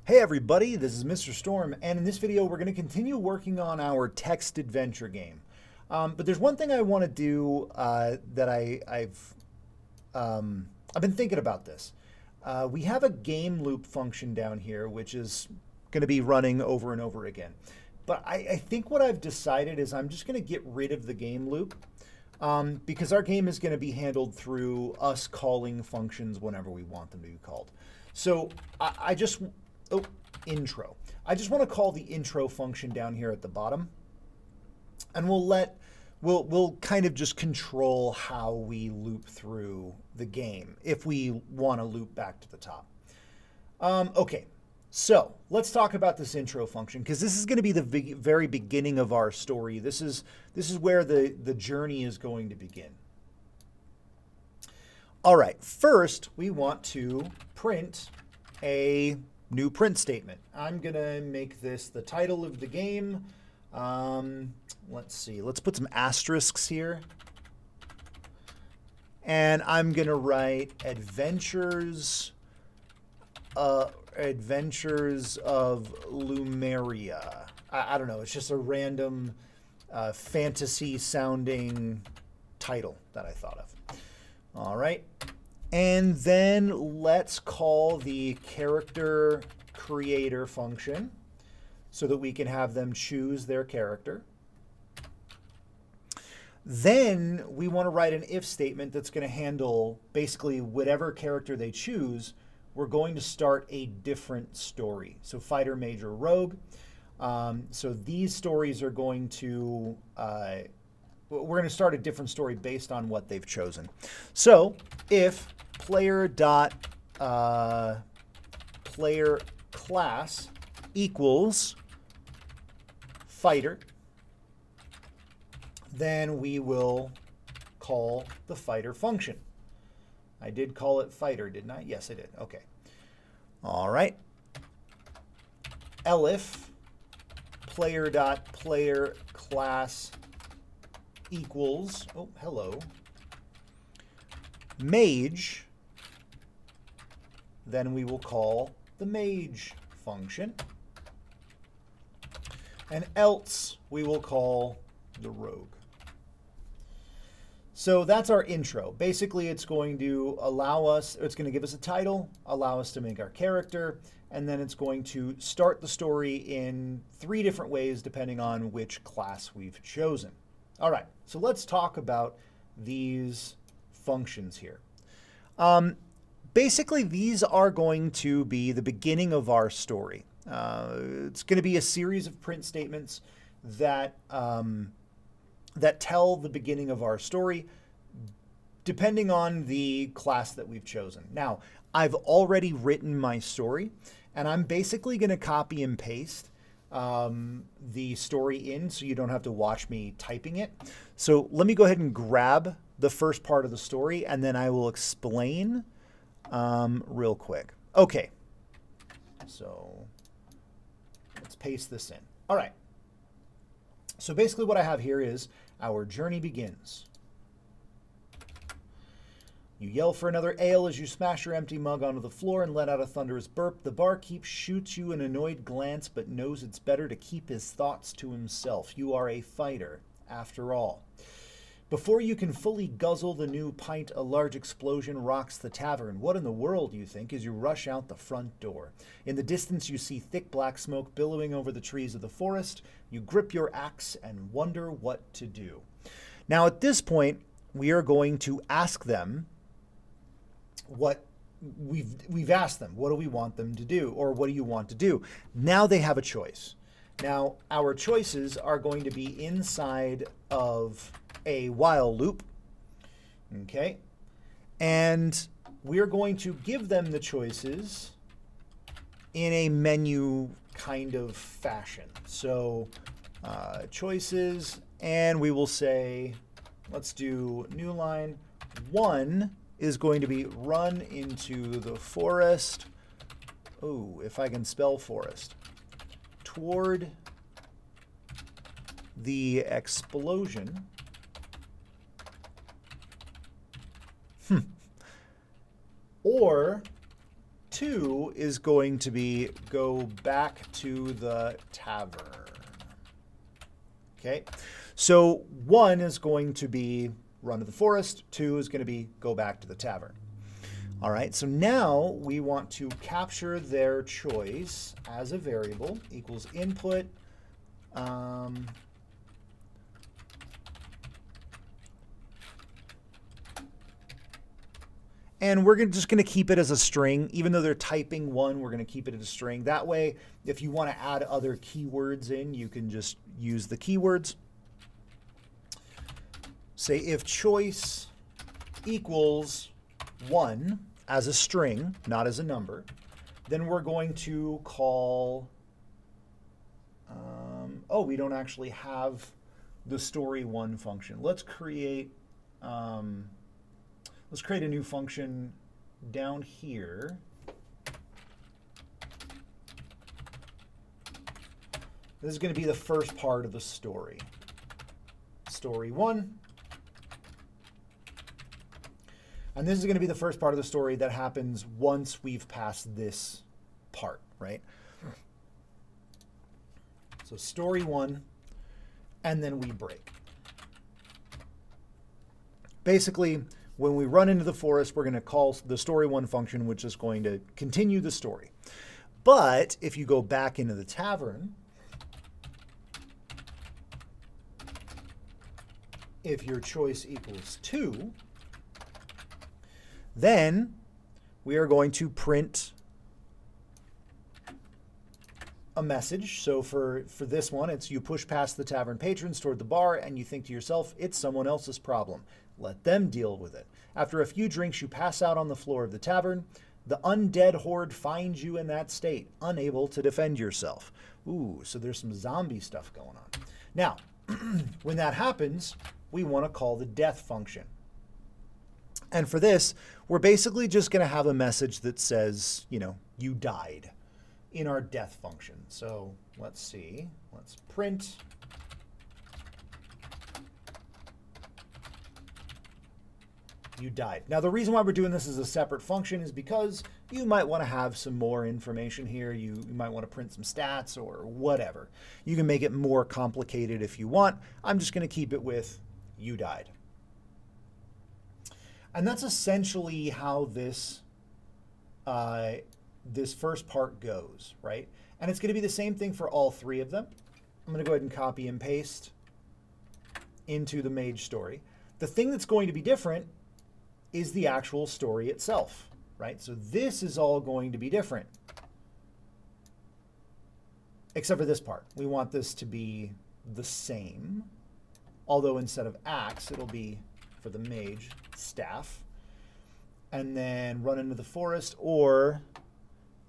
Hey everybody, this is Mr. Storm, and in this video we're going to continue working on our text adventure game. But there's one thing I want to do that I've been thinking about this. We have a game loop function down here, which is going to be running over and over again. But I think what I've decided is I'm just going to get rid of the game loop because our game is going to be handled through us calling functions whenever we want them to be called. So intro. I just want to call the intro function down here at the bottom, and we'll kind of just control how we loop through the game if we want to loop back to the top. Okay, so let's talk about this intro function because this is going to be the very beginning of our story. This is where the journey is going to begin. All right, first we want to print a new print statement. I'm gonna make this the title of the game. Let's see, let's put some asterisks here. And I'm gonna write Adventures of Lumeria. I don't know, it's just a random fantasy sounding title that I thought of. All right. And then let's call the character creator function so that we can have them choose their character. Then we want to write an if statement that's going to handle basically whatever character they choose. We're going to start a different story. So fighter, major, rogue. So these stories are going to we're going to start a different story based on what they've chosen. So if player class equals fighter, then we will call the fighter function. I did call it fighter, didn't I? Yes, I did. Okay. All right. Elif player class equals, oh, hello, mage, then we will call the mage function. And else we will call the rogue. So that's our intro. Basically, it's going to allow us, it's going to give us a title, allow us to make our character, and then it's going to start the story in 3 different ways depending on which class we've chosen. All right, so let's talk about these functions here. Basically, these are going to be the beginning of our story. It's going to be a series of print statements that that tell the beginning of our story, depending on the class that we've chosen. Now, I've already written my story, and I'm basically going to copy and paste the story in so you don't have to watch me typing it. So let me go ahead and grab the first part of the story, and then I will explain real quick. Okay, so let's paste this in. All right. So basically what I have here is our journey begins. You yell for another ale as you smash your empty mug onto the floor and let out a thunderous burp. The barkeep shoots you an annoyed glance but knows it's better to keep his thoughts to himself. You are a fighter, after all. Before you can fully guzzle the new pint, a large explosion rocks the tavern. What in the world, you think, as you rush out the front door? In the distance, you see thick black smoke billowing over the trees of the forest. You grip your axe and wonder what to do. Now, at this point, we are going to ask them what we've asked them. What do we want them to do? Or what do you want to do? Now they have a choice. Now, our choices are going to be inside of a while loop, okay? And we're going to give them the choices in a menu kind of fashion. So choices, and we will say, let's do new line. 1 is going to be run into the forest. Oh, if I can spell forest. Toward the explosion. Or 2 is going to be go back to the tavern. Okay, so 1 is going to be run to the forest, 2 is going to be go back to the tavern. All right, so now we want to capture their choice as a variable equals input. And we're just going to keep it as a string. Even though they're typing 1, we're going to keep it as a string. That way, if you want to add other keywords in, you can just use the keywords. Say if choice equals 1 as a string, not as a number, then we're going to call, oh, we don't actually have the story1 function. Let's create a new function down here. This is going to be the first part of the story. Story1. And this is going to be the first part of the story that happens once we've passed this part, right? So story1, and then we break. Basically, when we run into the forest, we're going to call the story1 function, which is going to continue the story. But if you go back into the tavern, if your choice equals 2, then we are going to print a message. So for this one, it's you push past the tavern patrons toward the bar and you think to yourself, it's someone else's problem. Let them deal with it. After a few drinks, you pass out on the floor of the tavern. The undead horde finds you in that state, unable to defend yourself. Ooh, so there's some zombie stuff going on. Now, when that happens, we want to call the death function. And for this, we're basically just going to have a message that says, you know, you died in our death function. So let's see. Let's print. You died. Now, the reason why we're doing this as a separate function is because you might want to have some more information here. You might want to print some stats or whatever. You can make it more complicated if you want. I'm just going to keep it with you died. And that's essentially how this this first part goes, right? And it's going to be the same thing for all 3 of them. I'm going to go ahead and copy and paste into the mage story. The thing that's going to be different is the actual story itself, right? So this is all going to be different, except for this part. We want this to be the same, although instead of axe, it'll be, for the mage, staff, and then run into the forest, or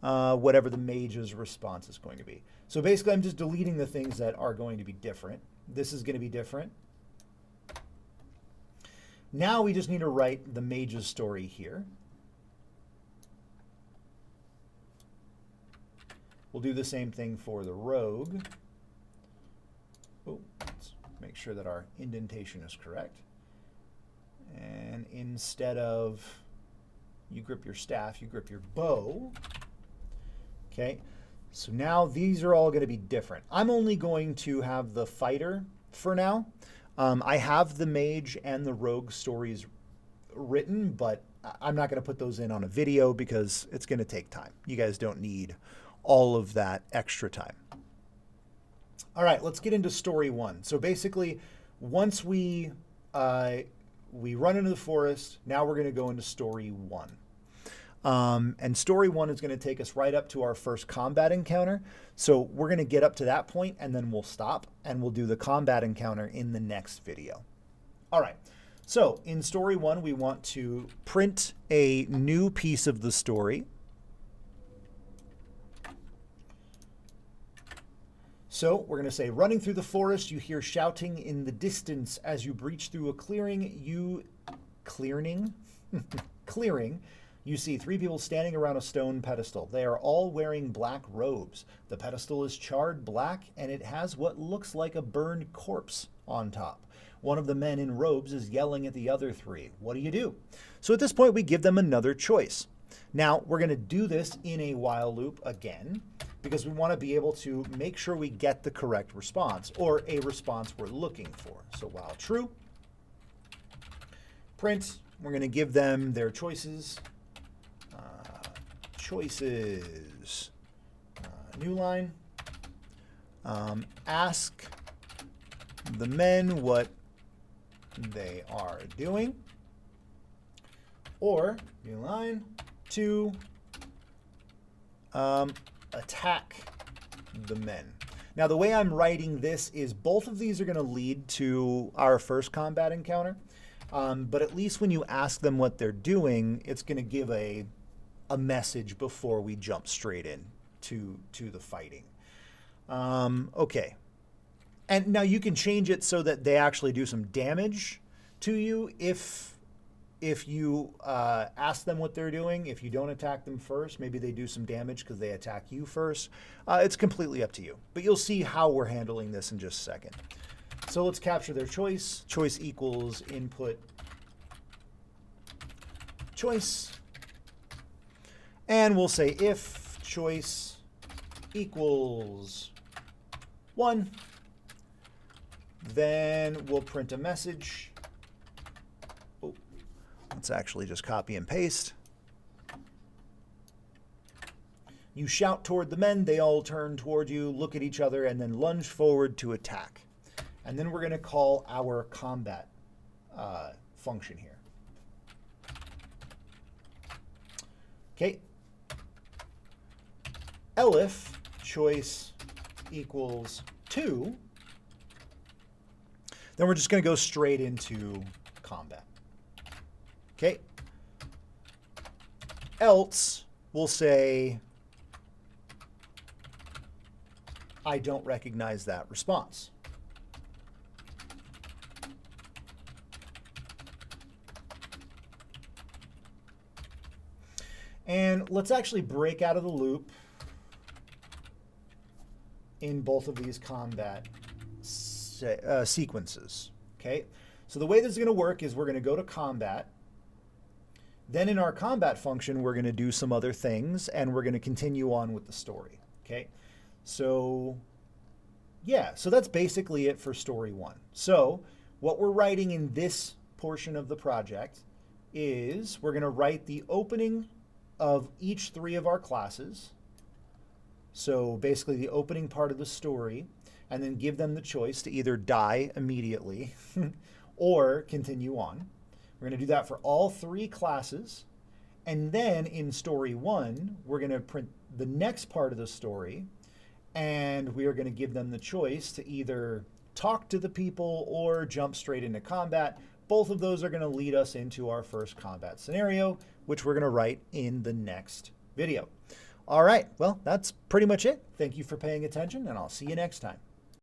whatever the mage's response is going to be. So basically, I'm just deleting the things that are going to be different. This is going to be different. Now we just need to write the mage's story here. We'll do the same thing for the rogue. Oh, let's make sure that our indentation is correct. And instead of you grip your staff, you grip your bow. Okay, so now these are all going to be different. I'm only going to have the fighter for now. I have the mage and the rogue stories written, but I'm not going to put those in on a video because it's going to take time. You guys don't need all of that extra time. All right, let's get into story 1. So basically, once we run into the forest, now we're going to go into story 1. And story 1 is going to take us right up to our first combat encounter. So we're going to get up to that point and then we'll stop and we'll do the combat encounter in the next video. All right. So in story 1, we want to print a new piece of the story. So we're going to say, running through the forest, you hear shouting in the distance. As you breach through a clearing, you see 3 people standing around a stone pedestal. They are all wearing black robes. The pedestal is charred black, and it has what looks like a burned corpse on top. One of the men in robes is yelling at the other 3. What do you do? So at this point, we give them another choice. Now, we're going to do this in a while loop again, because we want to be able to make sure we get the correct response, or a response we're looking for. So while true, print, we're going to give them their choices. New line. Ask the men what they are doing. Or, new line, to attack the men. Now, the way I'm writing this is both of these are going to lead to our first combat encounter. But at least when you ask them what they're doing, it's going to give a message before we jump straight in to the fighting. Okay. And now you can change it so that they actually do some damage to you if you ask them what they're doing. If you don't attack them first, maybe they do some damage because they attack you first. It's completely up to you. But you'll see how we're handling this in just a second. So let's capture their choice. Choice equals input choice. And we'll say if choice equals 1, then we'll print a message. Oh, let's actually just copy and paste. You shout toward the men, they all turn toward you, look at each other, and then lunge forward to attack. And then we're going to call our combat function here. Okay. Elif choice equals 2. Then we're just going to go straight into combat. Okay. Else, we'll say, I don't recognize that response. And let's actually break out of the loop in both of these combat sequences. Okay, so the way this is going to work is we're going to go to combat. Then in our combat function, we're going to do some other things, and we're going to continue on with the story. Okay, so yeah, so that's basically it for story 1. So what we're writing in this portion of the project is we're going to write the opening of each 3 of our classes. So basically the opening part of the story, and then give them the choice to either die immediately or continue on. We're going to do that for all 3 classes. And then in story 1, we're going to print the next part of the story, and we are going to give them the choice to either talk to the people or jump straight into combat. Both of those are going to lead us into our first combat scenario, which we're going to write in the next video. All right, well, that's pretty much it. Thank you for paying attention, and I'll see you next time.